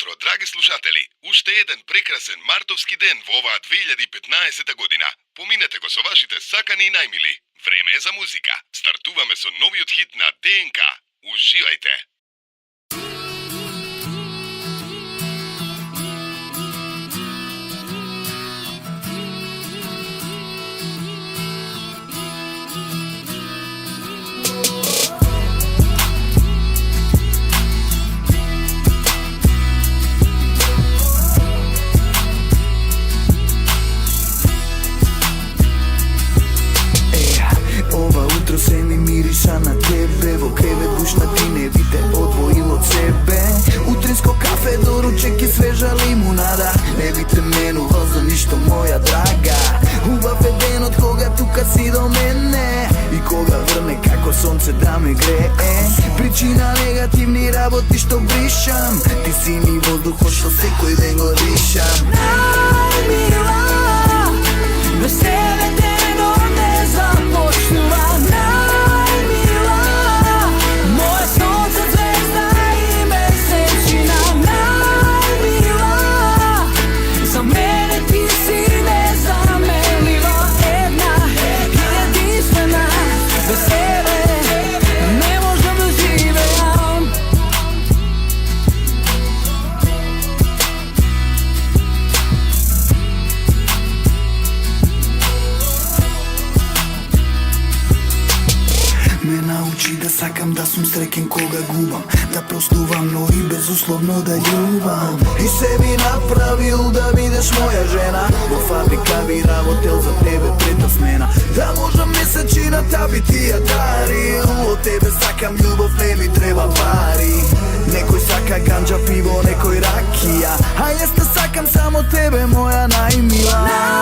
утро, драги слушатели. Уште еден прекрасен мартовски ден во оваа 2015 година. Поминете го со вашите сакани и најмили. Време е за музика. Стартуваме со новиот хит на ДНК. Уживајте. Се ми мириша на тебе, во кревет душна ти не вите одвоил од себе. Утринско кафе, доручек и свежа лимунада. Не вите менува за ништо, моја драга. Убав е денот кога тука си до мене и кога врне како сонце да ме грее. Причина негативни работи што бришам, ти си ми воздухот што секој ден го дишам. Најмила, без тебе денот не започнува. Ме научи да сакам да сум среќен кога губам, да простувам, но и безусловно да љубам. И се би направил да бидеш моја жена, во фабрика би работел за тебе трета смена. Да можам месечината би ти ја дарил, од тебе сакам љубов, не ми треба пари. Некој сака ганџа, пиво, некој ракија, а јас те сакам само тебе, моја најмила.